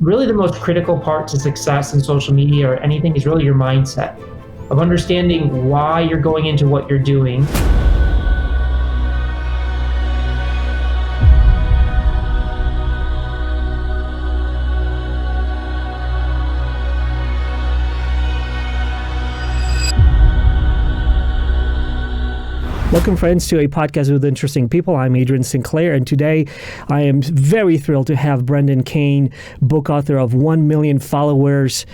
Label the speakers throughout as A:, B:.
A: really the most critical part to success in social media or anything is really your mindset of understanding why you're going into what you're doing.
B: Welcome, friends, to a podcast with interesting people. I'm Adrian Sinclair, and today I am very thrilled to have Brendan Kane, book author of 1 Million Followers,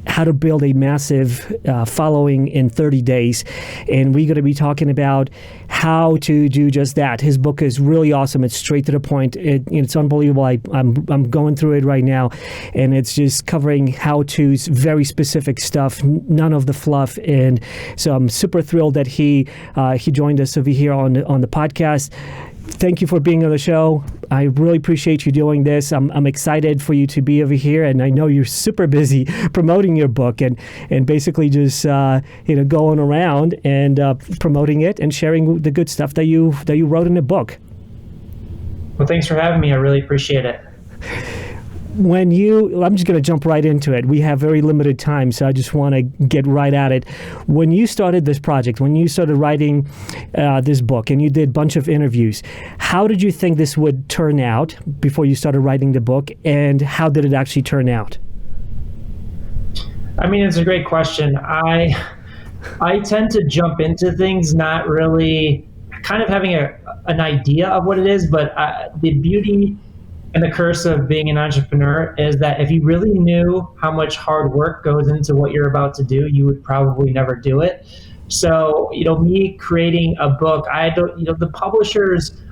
B: How to Build a Massive Following in 30 Days. And we're going to be talking about how to do just that. His book is really awesome. It's straight to the point. It's unbelievable. I'm going through it right now, and it's just covering how-tos, very specific stuff, none of the fluff. And so I'm super thrilled that he joined us over here on the podcast. Thank you for being on the show. I really appreciate you doing this. I'm excited for you to be over here, and I know you're super busy promoting your book and basically just going around and promoting it and sharing the good stuff that you wrote in the book.
A: Well, thanks for having me. I really appreciate it.
B: I'm just going to jump right into it. We have very limited time, so I just want to get right at it. When you started this project, when you started writing this book and you did a bunch of interviews, how did you think this would turn out before you started writing the book, and how did it actually turn out?
A: I mean, it's a great question. I tend to jump into things not really kind of having an idea of what it is, but the beauty and the curse of being an entrepreneur is that if you really knew how much hard work goes into what you're about to do, you would probably never do it. So, me creating a book, the publishers,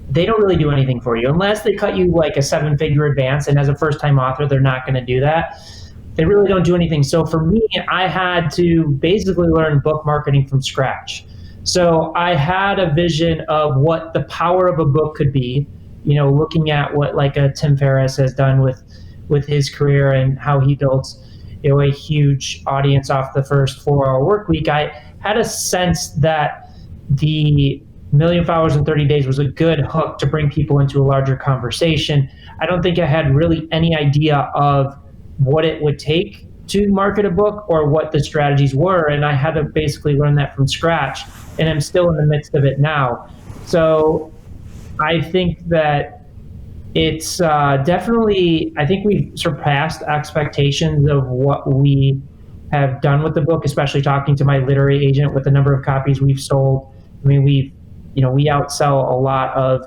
A: they don't really do anything for you unless they cut you like a 7-figure advance. And as a first-time author, they're not going to do that. They really don't do anything. So for me, I had to basically learn book marketing from scratch. So I had a vision of what the power of a book could be. Looking at what like a Tim Ferriss has done with his career and how he built, a huge audience off the first 4-hour work week, I had a sense that the 1 Million Followers in 30 Days was a good hook to bring people into a larger conversation. I don't think I had really any idea of what it would take to market a book or what the strategies were, and I had to basically learn that from scratch, and I'm still in the midst of it now. So I think that it's definitely, I think we've surpassed expectations of what we have done with the book, especially talking to my literary agent with the number of copies we've sold. I mean, we outsell a lot of,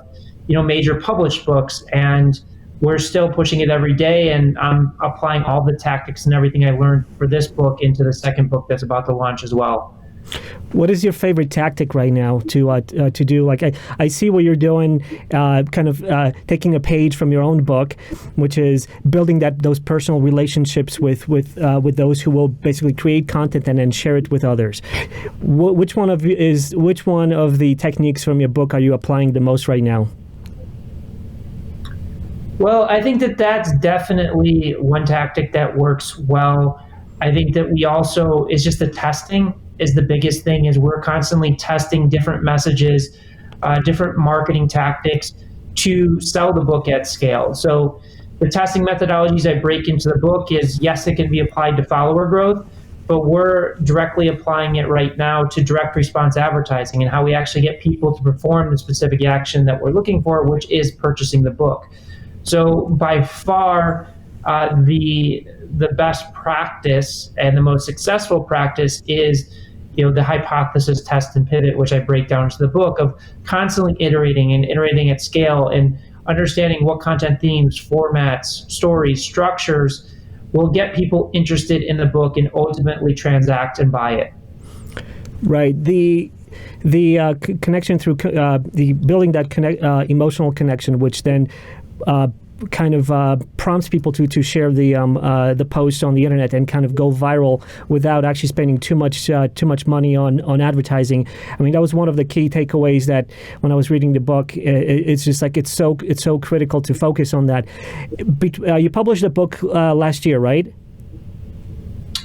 A: major published books, and we're still pushing it every day. And I'm applying all the tactics and everything I learned for this book into the second book that's about to launch as well.
B: What is your favorite tactic right now to do? Like I see what you're doing, taking a page from your own book, which is building those personal relationships with those who will basically create content and then share it with others. Which one of the techniques from your book are you applying the most right now?
A: Well, I think that's definitely one tactic that works well. I think that we also is just the testing is the biggest thing. Is we're constantly testing different messages, different marketing tactics to sell the book at scale. So the testing methodologies I break into the book is, yes, it can be applied to follower growth, but we're directly applying it right now to direct response advertising and how we actually get people to perform the specific action that we're looking for, which is purchasing the book. So by far, the best practice and the most successful practice is, the hypothesis, test, and pivot, which I break down into the book, of constantly iterating at scale and understanding what content themes, formats, stories, structures will get people interested in the book and ultimately transact and buy it.
B: Right. The connection through the building that emotional connection, which then prompts people to share the post on the internet and kind of go viral without actually spending too much money on advertising. I mean, that was one of the key takeaways that when I was reading the book. It's just like it's so critical to focus on that. You published the book last year, right?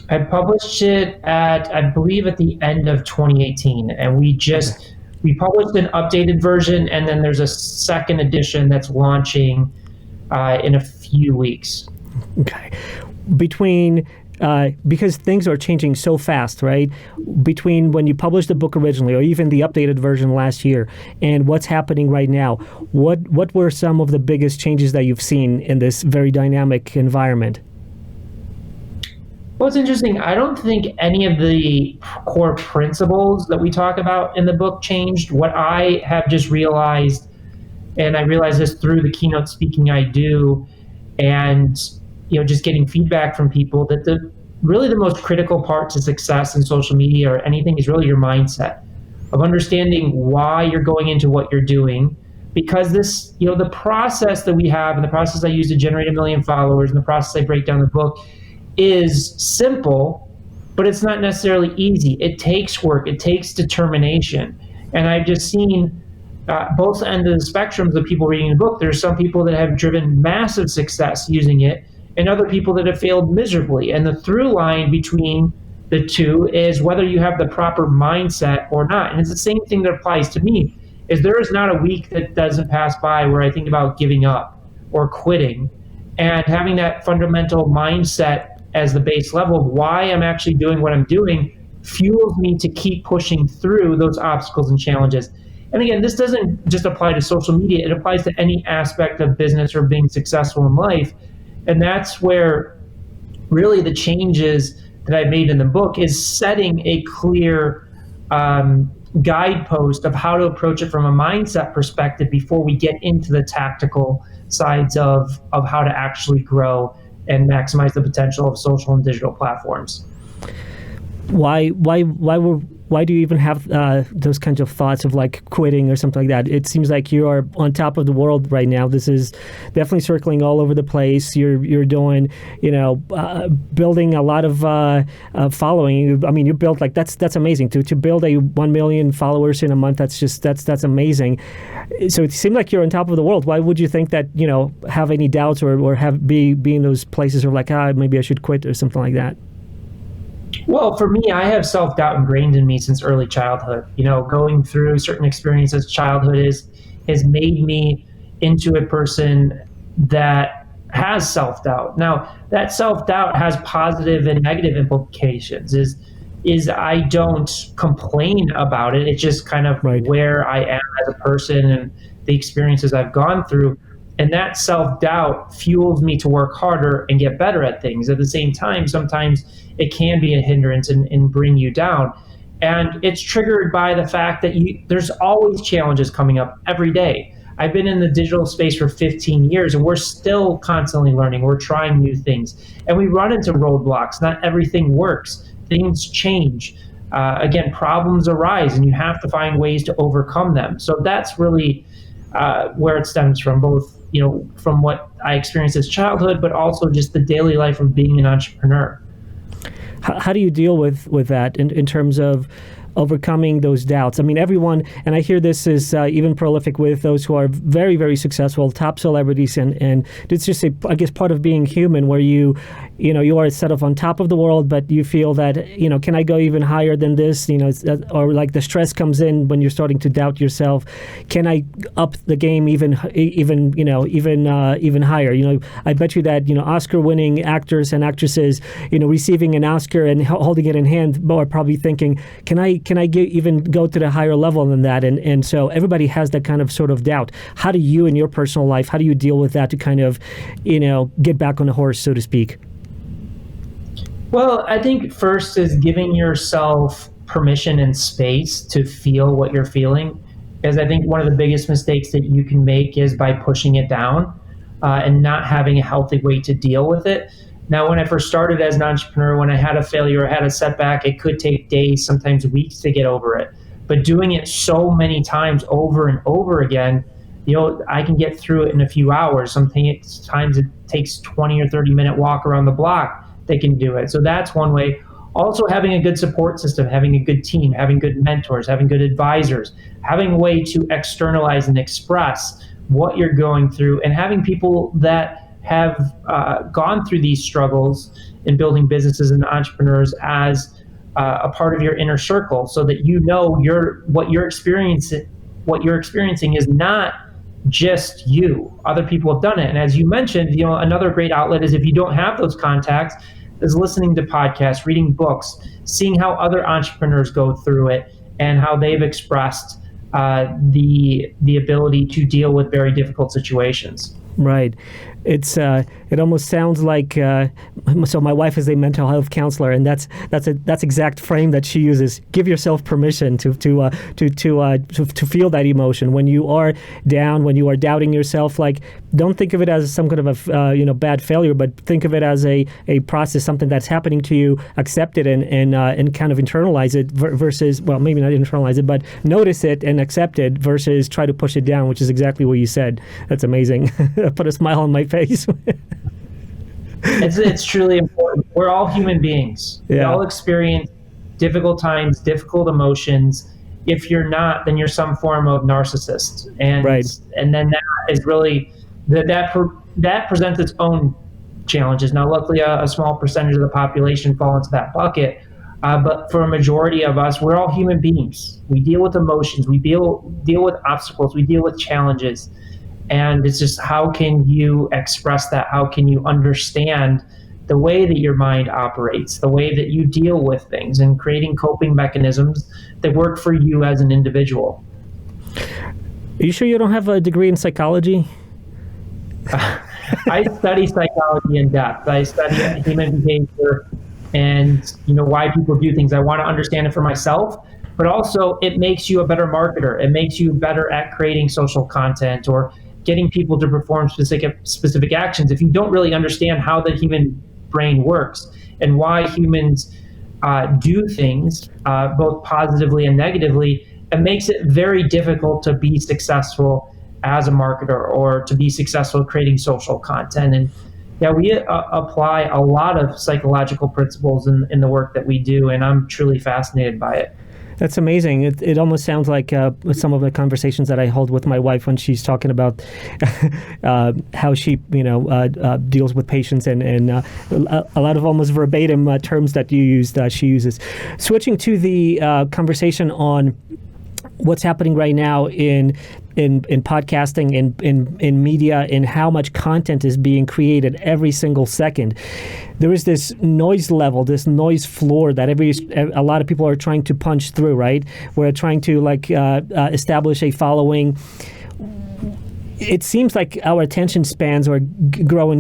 A: I published it I believe at the end of 2018, and we published an updated version, and then there's a second edition that's launching in a few weeks.
B: Okay. Between because things are changing so fast, right? Between when you published the book originally, or even the updated version last year, and what's happening right now, what were some of the biggest changes that you've seen in this very dynamic environment?
A: Well, it's interesting. I don't think any of the core principles that we talk about in the book changed. What I have just realized, and I realize this through the keynote speaking I do, and just getting feedback from people, that really the most critical part to success in social media or anything is really your mindset of understanding why you're going into what you're doing. Because this, the process that we have and the process I use to generate 1 million followers and the process I break down in the book is simple, but it's not necessarily easy. It takes work, it takes determination. And I've just seen both ends of the spectrums of people reading the book. There's some people that have driven massive success using it, and other people that have failed miserably. And the through line between the two is whether you have the proper mindset or not. And it's the same thing that applies to me, is there is not a week that doesn't pass by where I think about giving up or quitting. And having that fundamental mindset as the base level of why I'm actually doing what I'm doing fuels me to keep pushing through those obstacles and challenges. And again, this doesn't just apply to social media, it applies to any aspect of business or being successful in life. And that's where really the changes that I've made in the book is setting a clear guidepost of how to approach it from a mindset perspective before we get into the tactical sides of how to actually grow and maximize the potential of social and digital platforms.
B: Why do you even have those kinds of thoughts of like quitting or something like that? It seems like you are on top of the world right now. This is definitely circling all over the place. You're doing, building a lot of following. I mean, you built that's amazing. To build a 1 million followers in a month, that's amazing. So it seems like you're on top of the world. Why would you think that, have any doubts or be in those places of like, maybe I should quit or something like that?
A: Well, for me, I have self-doubt ingrained in me since early childhood. Going through certain experiences as childhood has made me into a person that has self-doubt. Now, that self-doubt has positive and negative implications. Is I don't complain about it. It's just kind of
B: right.
A: Where I am as a person and the experiences I've gone through. And that self-doubt fuels me to work harder and get better at things. At the same time, sometimes it can be a hindrance and bring you down. And it's triggered by the fact that there's always challenges coming up every day. I've been in the digital space for 15 years, and we're still constantly learning. We're trying new things. And we run into roadblocks. Not everything works. Things change. Again, problems arise, and you have to find ways to overcome them. So that's really where it stems from, both from what I experienced as childhood, but also just the daily life of being an entrepreneur.
B: How do you deal with that in terms of overcoming those doubts? I mean, everyone, and I hear this is even prolific with those who are very, very successful, top celebrities, and it's just I guess part of being human, where you are sort of on top of the world, but you feel that can I go even higher than this? Or like the stress comes in when you're starting to doubt yourself. Can I up the game even higher? I bet you that Oscar-winning actors and actresses, receiving an Oscar and holding it in hand, are probably thinking, can I even go to the higher level than that? And so everybody has that kind of sort of doubt. How do you in your personal life, how do you deal with that to kind of, get back on the horse, so to speak?
A: Well, I think first is giving yourself permission and space to feel what you're feeling. Because I think one of the biggest mistakes that you can make is by pushing it down and not having a healthy way to deal with it. Now, when I first started as an entrepreneur, when I had a failure or had a setback, it could take days, sometimes weeks to get over it. But doing it so many times over and over again, I can get through it in a few hours. Sometimes it takes 20 or 30-minute walk around the block. They can do it. So that's one way. Also, having a good support system, having a good team, having good mentors, having good advisors, having a way to externalize and express what you're going through, and having people that have gone through these struggles in building businesses and entrepreneurs as a part of your inner circle, so that what you're experiencing is not just you. Other people have done it. And as you mentioned, another great outlet is, if you don't have those contacts, is listening to podcasts, reading books, seeing how other entrepreneurs go through it and how they've expressed the ability to deal with very difficult situations.
B: Right. It almost sounds like so my wife is a mental health counselor, and that's exact frame that she uses. Give yourself permission to feel that emotion when you are down, when you are doubting yourself. Like, don't think of it as some kind of a bad failure, but think of it as a process, something that's happening to you. Accept it and kind of internalize it versus, well, maybe not internalize it, but notice it and accept it versus try to push it down, which is exactly what you said. That's amazing. Put a smile on my face.
A: It's truly important. We're all human beings. We all experience difficult times, difficult emotions. If you're not, then you're some form of narcissist. And and then that is really that presents its own challenges. Now, luckily, a small percentage of the population fall into that bucket. But for a majority of us, we're all human beings. We deal with emotions. We deal with obstacles. We deal with challenges. And it's just, how can you express that? How can you understand the way that your mind operates, the way that you deal with things, and creating coping mechanisms that work for you as an individual?
B: Are you sure you don't have a degree in psychology?
A: I study psychology in depth. I study human behavior and why people do things. I want to understand it for myself, but also it makes you a better marketer. It makes you better at creating social content or getting people to perform specific actions. If you don't really understand how the human brain works and why humans do things, both positively and negatively, it makes it very difficult to be successful as a marketer or to be successful creating social content. And we apply a lot of psychological principles in the work that we do, and I'm truly fascinated by it.
B: That's amazing. It almost sounds like some of the conversations that I hold with my wife when she's talking about how she, deals with patients and a lot of almost verbatim terms that you use that she uses. Switching to the conversation on what's happening right now in podcasting, in media, and how much content is being created every single second. There is this noise level, this noise floor that a lot of people are trying to punch through, right? We're trying to establish a following. It seems like our attention spans are growing.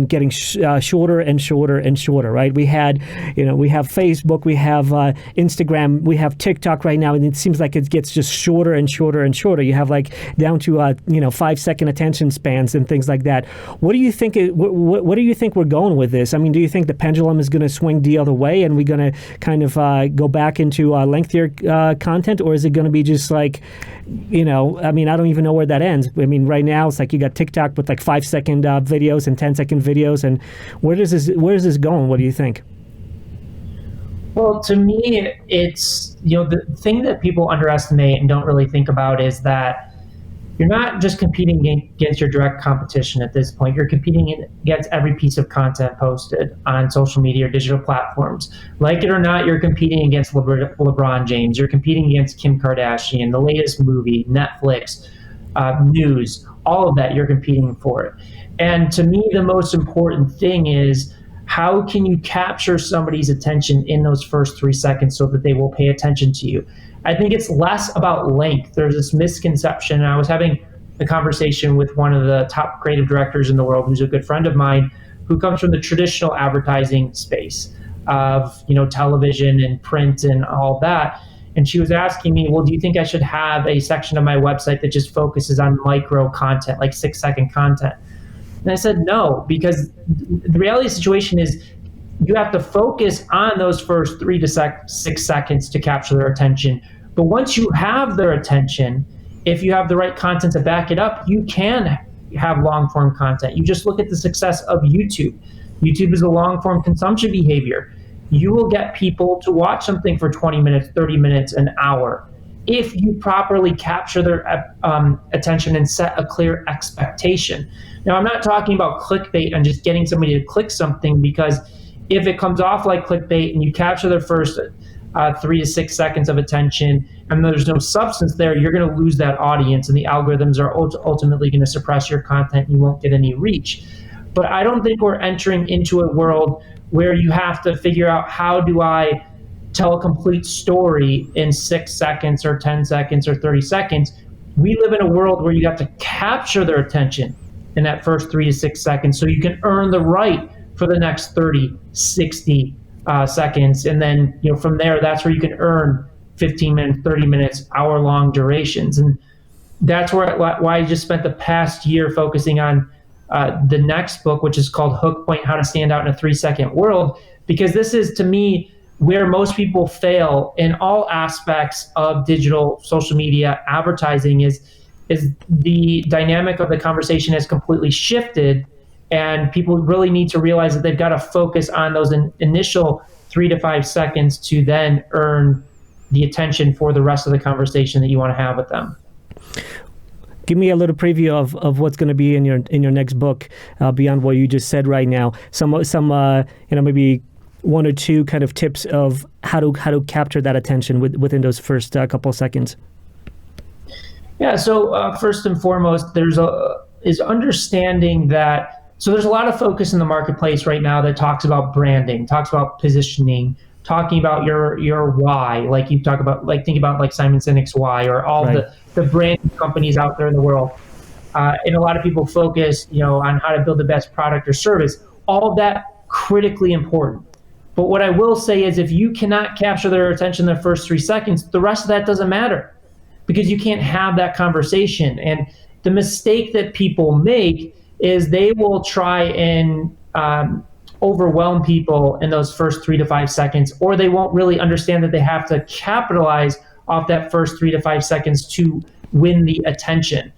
B: Getting shorter and shorter and shorter. Right? We have Facebook, we have Instagram, we have TikTok right now, and it seems like it gets just shorter and shorter and shorter. You have down to 5-second attention spans and things like that. What do you think? What do you think we're going with this? Do you think the pendulum is going to swing the other way, and we're going to kind of go back into lengthier content, or is it going to be just I don't even know where that ends. Right now it's like you got TikTok with 5-second videos and 10-second videos, and where is this going? What do you think?
A: Well, to me, it's the thing that people underestimate and don't really think about is that you're not just competing against your direct competition at this point. You're competing against every piece of content posted on social media or digital platforms. Like it or not, you're competing against LeBron James. You're competing against Kim Kardashian, the latest movie, Netflix, news, all of that, you're competing for it. And to me, the most important thing is, how can you capture somebody's attention in those first 3 seconds so that they will pay attention to you? I think it's less about length. There's this misconception. I was having a conversation with one of the top creative directors in the world, who's a good friend of mine, who comes from the traditional advertising space of television and print and all that. And she was asking me, well, do you think I should have a section of my website that just focuses on micro content, like 6-second content? And I said, no, because the reality of the situation is you have to focus on those first 3 to 6 seconds to capture their attention. But once you have their attention, if you have the right content to back it up, you can have long-form content. You just look at the success of YouTube. YouTube is a long-form consumption behavior. You will get people to watch something for 20 minutes, 30 minutes, an hour, if you properly capture their attention and set a clear expectation. Now, I'm not talking about clickbait and just getting somebody to click something, because if it comes off like clickbait and you capture their first 3 to 6 seconds of attention, and there's no substance there, you're going to lose that audience, and the algorithms are ultimately going to suppress your content. You won't get any reach. But I don't think we're entering into a world where you have to figure out, how do I tell a complete story in 6 seconds or 10 seconds or 30 seconds. We live in a world where you have to capture their attention in that first 3 to 6 seconds so you can earn the right for the next 30, 60 seconds. And then, from there, that's where you can earn 15 minutes, 30 minutes, hour-long durations. And that's why I just spent the past year focusing on the next book, which is called Hook Point: How to Stand Out in a 3-Second World, because this is, to me, where most people fail in all aspects of digital social media advertising is the dynamic of the conversation has completely shifted, and people really need to realize that they've got to focus on those initial 3 to 5 seconds to then earn the attention for the rest of the conversation that you want to have with them.
B: Give me a little preview of what's going to be in your next book, beyond what you just said right now. Some maybe 1 or 2 kind of tips of how to capture that attention within those first couple seconds.
A: Yeah. So first and foremost, is understanding that. So there's a lot of focus in the marketplace right now that talks about branding, talks about positioning, talking about your why. Like you talk about, think about like Simon Sinek's why, or all
B: right.
A: the brand companies out there in the world. And a lot of people focus, on how to build the best product or service. All of that critically important. But what I will say is, if you cannot capture their attention in the first 3 seconds, the rest of that doesn't matter, because you can't have that conversation. And the mistake that people make is they will try and overwhelm people in those first 3 to 5 seconds, or they won't really understand that they have to capitalize off that first 3 to 5 seconds to win the attention.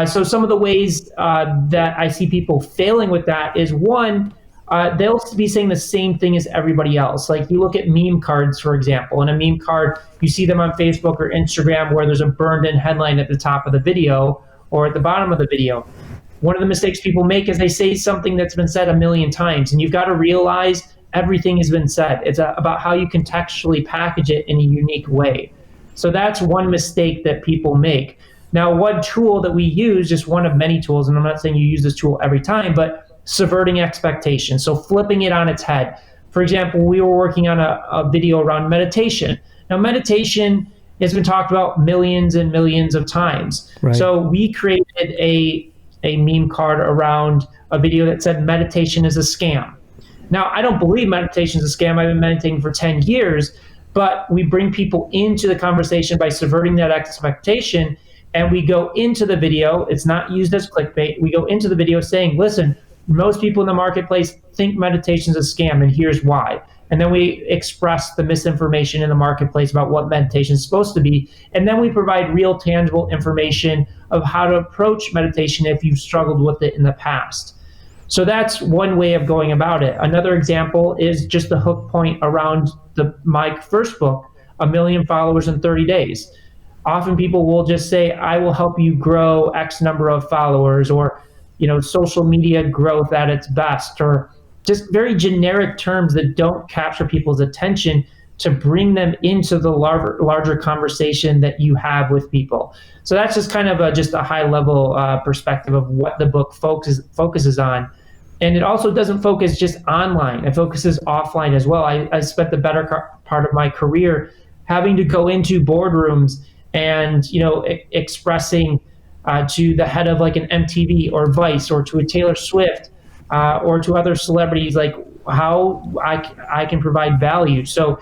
A: So some of the ways that I see people failing with that is, one, they'll be saying the same thing as everybody else. Like you look at meme cards, for example. In a meme card, you see them on Facebook or Instagram where there's a burned-in headline at the top of the video or at the bottom of the video. One of the mistakes people make is they say something that's been said a million times, and you've got to realize everything has been said. It's about how you contextually package it in a unique way. So that's one mistake that people make. Now, one tool that we use, just one of many tools, and I'm not saying you use this tool every time, but subverting expectations, so flipping it on its head. For example, we were working on a video around meditation. Now, meditation has been talked about millions and millions of times.
B: Right.
A: So we created a meme card around a video that said meditation is a scam. Now, I don't believe meditation is a scam. I've been meditating for 10 years, but we bring people into the conversation by subverting that expectation, and we go into the video. It's not used as clickbait. We go into the video saying, listen, most people in the marketplace think meditation is a scam, and here's why. And then we express the misinformation in the marketplace about what meditation is supposed to be. And then we provide real, tangible information of how to approach meditation if you've struggled with it in the past. So that's one way of going about it. Another example is just the hook point around my first book, 1 million followers in 30 days. Often people will just say, I will help you grow X number of followers, or social media growth at its best, or just very generic terms that don't capture people's attention to bring them into the larger conversation that you have with people. So that's just kind of just a high level perspective of what the book focuses on. And it also doesn't focus just online. It focuses offline as well. I spent the better part of my career having to go into boardrooms and expressing to the head of like an MTV or Vice, or to a Taylor Swift, or to other celebrities, like how I can provide value. So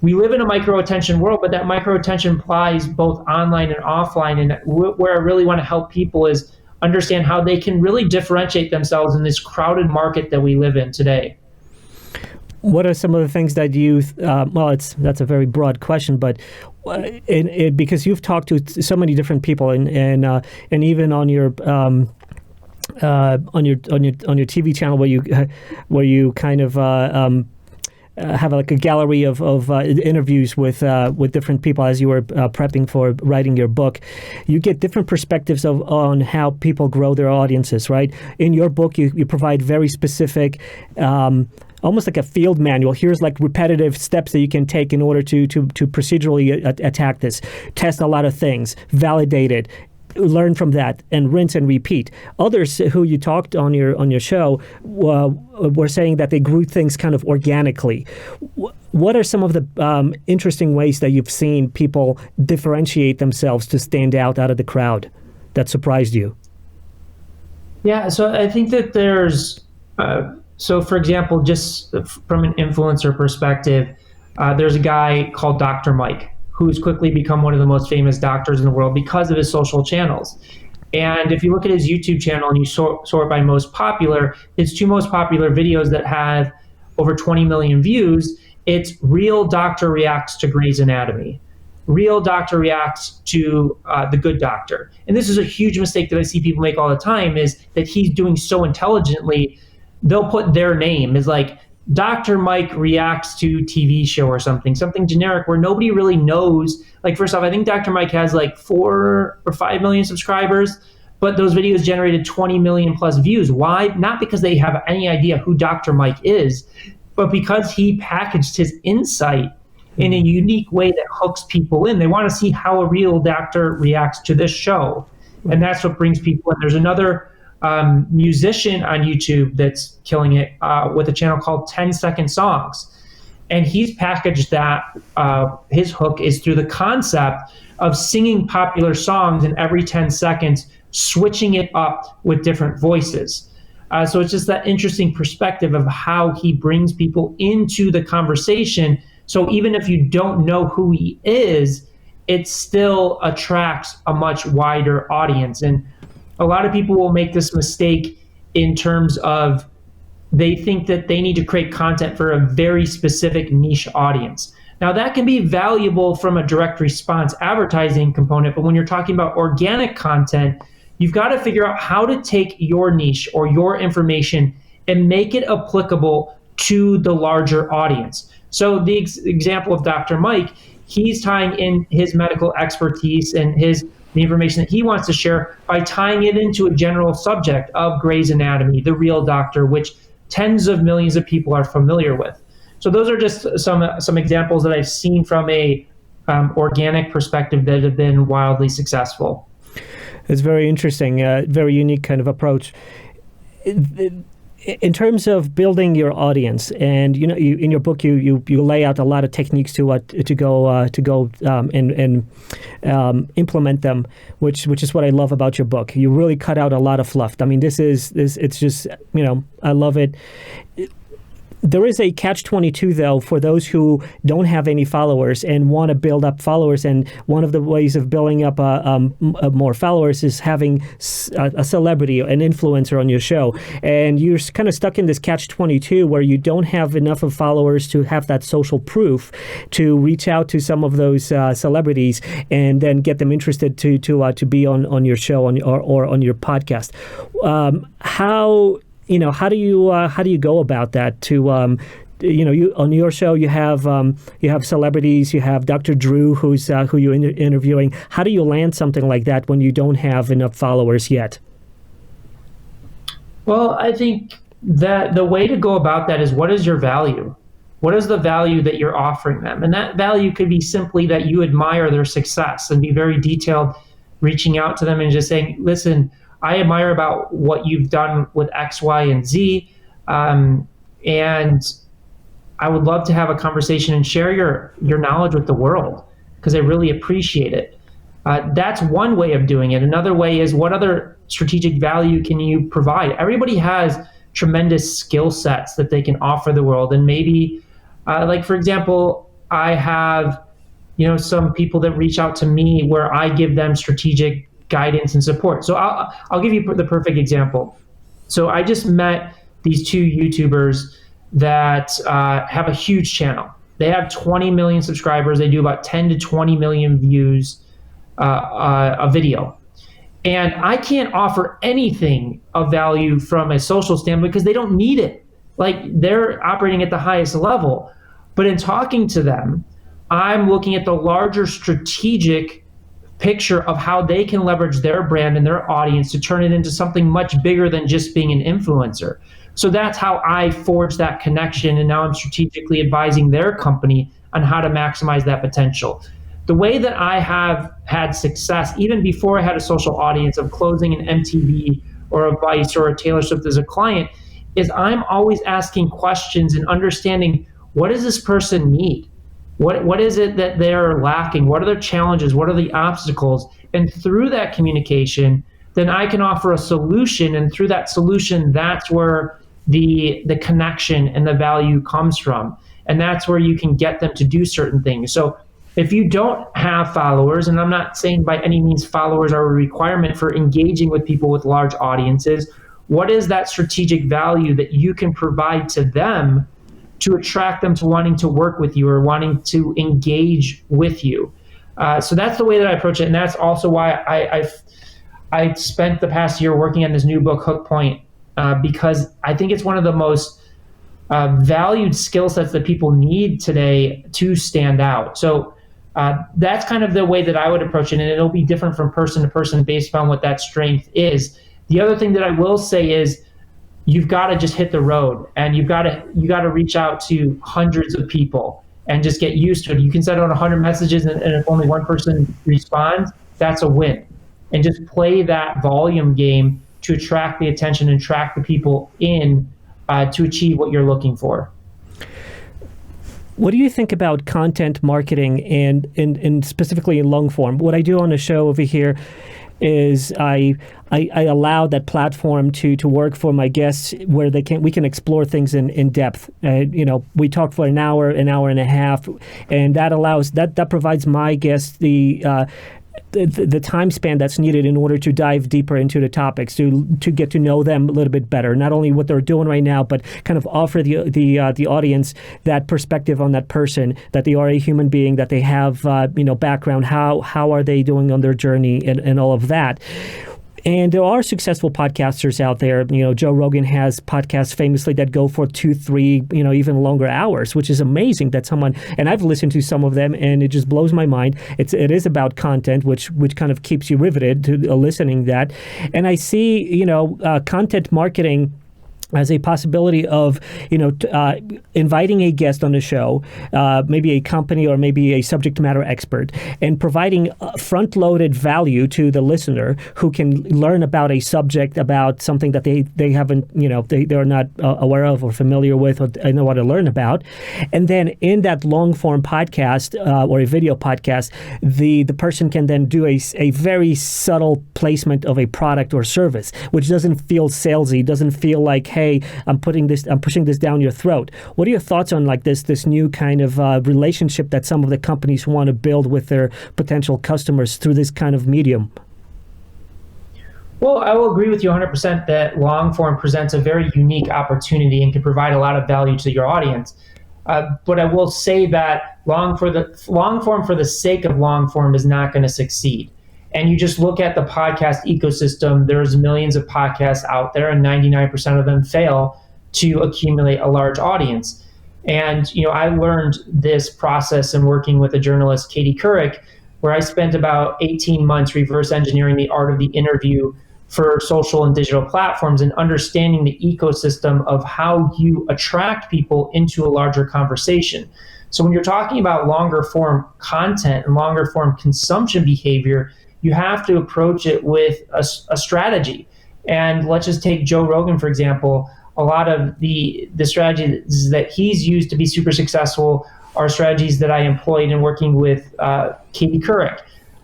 A: we live in a micro attention world, but that micro attention applies both online and offline. And where I really want to help people is understand how they can really differentiate themselves in this crowded market that we live in today.
B: What are some of the things that you? That's a very broad question, but because you've talked to so many different people, and even on your TV channel where you kind of have like a gallery of interviews with different people as you were prepping for writing your book. You get different perspectives on how people grow their audiences, right? In your book, you provide very specific, almost like a field manual. Here's like repetitive steps that you can take in order to procedurally attack this. Test a lot of things, validate it, learn from that, and rinse and repeat. Others who you talked on your show were saying that they grew things kind of organically. What are some of the interesting ways that you've seen people differentiate themselves to stand out of the crowd that surprised you?
A: Yeah, so I think that there's, so for example, just from an influencer perspective, there's a guy called Dr. Mike, who's quickly become one of the most famous doctors in the world because of his social channels. And if you look at his YouTube channel and you sort by most popular, his two most popular videos that have over 20 million views, it's Real Doctor Reacts to Grey's Anatomy. Real Doctor Reacts to The Good Doctor. And this is a huge mistake that I see people make all the time, is that he's doing so intelligently, they'll put their name as like, Dr. Mike reacts to TV show or something generic where nobody really knows. Like, first off, I think Dr. Mike has like 4 or 5 million subscribers, but those videos generated 20 million plus views. Why? Not because they have any idea who Dr. Mike is, but because he packaged his insight in a unique way that hooks people in. They want to see how a real doctor reacts to this show. And that's what brings people in. There's another musician on YouTube that's killing it with a channel called 10-Second Songs. And he's packaged that, his hook is through the concept of singing popular songs and every 10 seconds, switching it up with different voices. So it's just that interesting perspective of how he brings people into the conversation. So even if you don't know who he is, it still attracts a much wider audience. And a lot of people will make this mistake in terms of they think that they need to create content for a very specific niche audience. Now, that can be valuable from a direct response advertising component, but when you're talking about organic content, you've got to figure out how to take your niche or your information and make it applicable to the larger audience. So the example of Dr. Mike, he's tying in his medical expertise and the information that he wants to share by tying it into a general subject of Grey's Anatomy, The Real Doctor, which tens of millions of people are familiar with. So those are just some examples that I've seen from a organic perspective that have been wildly successful.
B: It's very interesting, very unique kind of approach. In terms of building your audience, and in your book you lay out a lot of techniques to go and implement them, which is what I love about your book. You really cut out a lot of fluff. I mean, it's just I love it. There is a catch-22, though, for those who don't have any followers and want to build up followers. And one of the ways of building up more followers is having a celebrity, an influencer on your show. And you're kind of stuck in this catch-22 where you don't have enough of followers to have that social proof to reach out to some of those celebrities and then get them interested to be on your show or on your podcast. How do you go about that? To you on your show you have celebrities, you have Dr. Drew who you're interviewing. How do you land something like that when you don't have enough followers yet?
A: Well, I think that the way to go about that is, what is your value? What is the value that you're offering them? And that value could be simply that you admire their success and be very detailed, reaching out to them and just saying, listen, I admire about what you've done with X, Y, and Z, and I would love to have a conversation and share your knowledge with the world because I really appreciate it. That's one way of doing it. Another way is, what other strategic value can you provide? Everybody has tremendous skill sets that they can offer the world, and maybe, like for example, I have some people that reach out to me where I give them strategic guidance and support. So I'll give you the perfect example. So I just met these two YouTubers that have a huge channel. They have 20 million subscribers. They do about 10 to 20 million views a video. And I can't offer anything of value from a social standpoint because they don't need it. Like, they're operating at the highest level. But in talking to them, I'm looking at the larger strategic picture of how they can leverage their brand and their audience to turn it into something much bigger than just being an influencer. So that's how I forged that connection, and now I'm strategically advising their company on how to maximize that potential. The way that I have had success, even before I had a social audience of closing an MTV or a Vice or a Taylor Swift as a client, is I'm always asking questions and understanding, what does this person need? What is it that they're lacking? What are their challenges? What are the obstacles? And through that communication, then I can offer a solution. And through that solution, that's where the connection and the value comes from. And that's where you can get them to do certain things. So if you don't have followers, and I'm not saying by any means followers are a requirement for engaging with people with large audiences, what is that strategic value that you can provide to them to attract them to wanting to work with you or wanting to engage with you? So that's the way that I approach it. And that's also why I spent the past year working on this new book, Hook Point, because I think it's one of the most valued skill sets that people need today to stand out. So that's kind of the way that I would approach it. And it'll be different from person to person based on what that strength is. The other thing that I will say is, you've got to just hit the road, and you got to reach out to hundreds of people and just get used to it. You can send out 100 messages, and if only one person responds, that's a win. And just play that volume game to attract the attention and attract the people in to achieve what you're looking for.
B: What do you think about content marketing and specifically in long form? What I do on the show over here is I allow that platform to work for my guests where we can explore things in depth. We talk for an hour and a half, and that provides my guests the time span that's needed in order to dive deeper into the topics, to get to know them a little bit better. Not only what they're doing right now, but kind of offer the audience that perspective on that person, that they are a human being, that they have background, how are they doing on their journey, and all of that. And there are successful podcasters out there. Joe Rogan has podcasts famously that go for 2, 3, even longer hours, which is amazing that someone, and I've listened to some of them, and it just blows my mind. It is about content, which kind of keeps you riveted to listening that. And I see, content marketing as a possibility of, inviting a guest on the show, maybe a company or maybe a subject matter expert, and providing front-loaded value to the listener who can learn about a subject, about something that they haven't, they're not aware of or familiar with or know what to learn about. And then in that long-form podcast or a video podcast, the person can then do a very subtle placement of a product or service, which doesn't feel salesy, doesn't feel like, hey, I'm pushing this down your throat. What are your thoughts on this new kind of relationship that some of the companies want to build with their potential customers through this kind of medium?
A: Well, I will agree with you 100% that long form presents a very unique opportunity and can provide a lot of value to your audience. But I will say that long form for the sake of long form is not going to succeed. And you just look at the podcast ecosystem, there's millions of podcasts out there, and 99% of them fail to accumulate a large audience. And, I learned this process in working with a journalist, Katie Couric, where I spent about 18 months reverse engineering the art of the interview for social and digital platforms and understanding the ecosystem of how you attract people into a larger conversation. So when you're talking about longer form content and longer form consumption behavior, you have to approach it with a strategy. And let's just take Joe Rogan, for example. A lot of the strategies that he's used to be super successful are strategies that I employed in working with Katie Couric.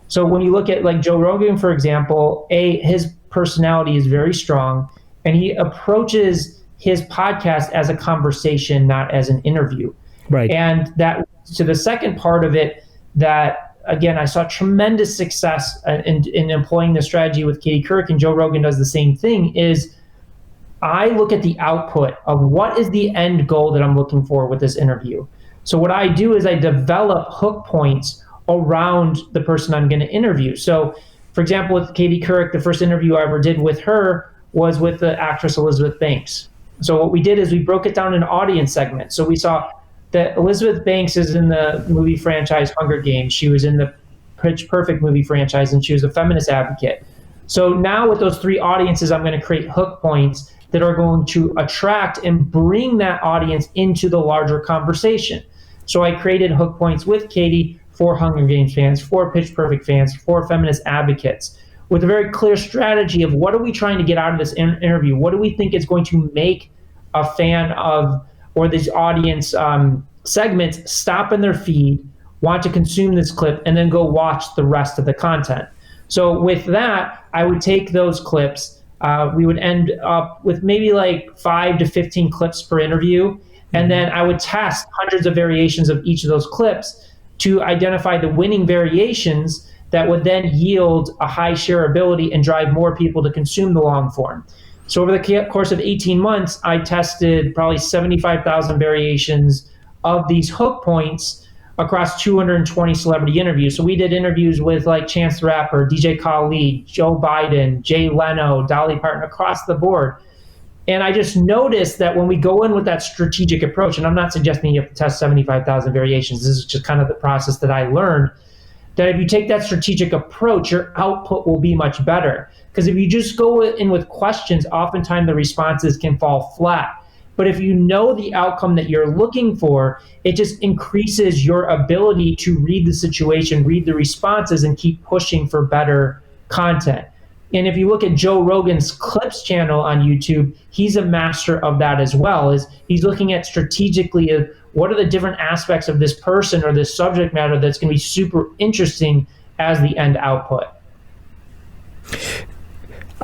A: So when you look at like Joe Rogan, for example, his personality is very strong, and he approaches his podcast as a conversation, not as an interview.
B: Right.
A: And that to the second part of it, that again, I saw tremendous success in employing the strategy with Katie Couric, and Joe Rogan does the same thing, is I look at the output of what is the end goal that I'm looking for with this interview. So what I do is I develop hook points around the person I'm going to interview. So for example, with Katie Couric, the first interview I ever did with her was with the actress Elizabeth Banks. So what we did is we broke it down in audience segments. So we saw that Elizabeth Banks is in the movie franchise Hunger Games. She was in the Pitch Perfect movie franchise, and she was a feminist advocate. So now with those 3 audiences, I'm going to create hook points that are going to attract and bring that audience into the larger conversation. So I created hook points with Katie for Hunger Games fans, for Pitch Perfect fans, for feminist advocates, with a very clear strategy of what are we trying to get out of this interview? What do we think is going to make a fan of, or these audience segments stop in their feed, want to consume this clip, and then go watch the rest of the content? So with that, I would take those clips. We would end up with maybe like 5 to 15 clips per interview. And then I would test hundreds of variations of each of those clips to identify the winning variations that would then yield a high shareability and drive more people to consume the long form. So over the course of 18 months, I tested probably 75,000 variations of these hook points across 220 celebrity interviews. So we did interviews with like Chance the Rapper, DJ Khaled, Joe Biden, Jay Leno, Dolly Parton, across the board. And I just noticed that when we go in with that strategic approach, and I'm not suggesting you have to test 75,000 variations, this is just kind of the process that I learned, that if you take that strategic approach, your output will be much better. Because if you just go in with questions, oftentimes the responses can fall flat. But if you know the outcome that you're looking for, it just increases your ability to read the situation, read the responses, and keep pushing for better content. And if you look at Joe Rogan's Clips channel on YouTube, he's a master of that as well. Is he's looking at strategically what are the different aspects of this person or this subject matter that's going to be super interesting as the end output.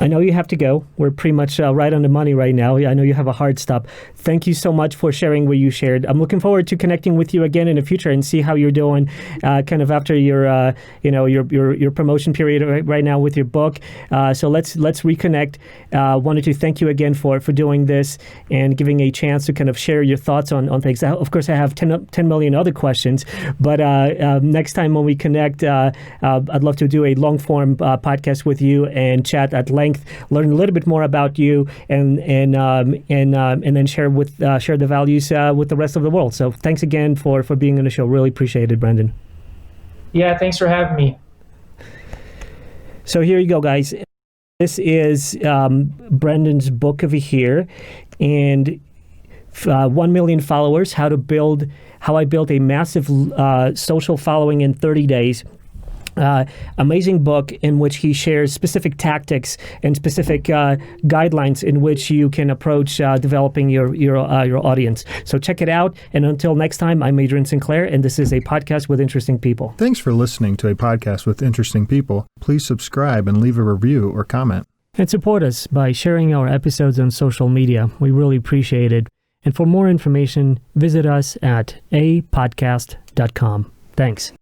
B: I know you have to go. We're pretty much right on the money right now. I know you have a hard stop. Thank you so much for sharing what you shared. I'm looking forward to connecting with you again in the future and see how you're doing, kind of after your promotion period right now with your book. So let's reconnect. Wanted to thank you again for doing this and giving a chance to kind of share your thoughts on things. Of course, I have 10 million other questions, but next time when we connect, I'd love to do a long form podcast with you and chat at length. Learn a little bit more about you, and then share the values with the rest of the world. So thanks again for being on the show. Really appreciate it, Brendan.
A: Yeah, thanks for having me.
B: So here you go, guys. This is Brendan's book over here, and 1 million followers. How I built a massive social following in 30 days. Amazing book in which he shares specific tactics and specific guidelines in which you can approach developing your audience. So check it out. And until next time, I'm Adrian Sinclair, and this is a podcast with interesting people.
C: Thanks for listening to a podcast with interesting people. Please subscribe and leave a review or comment.
B: And support us by sharing our episodes on social media. We really appreciate it. And for more information, visit us at apodcast.com. Thanks.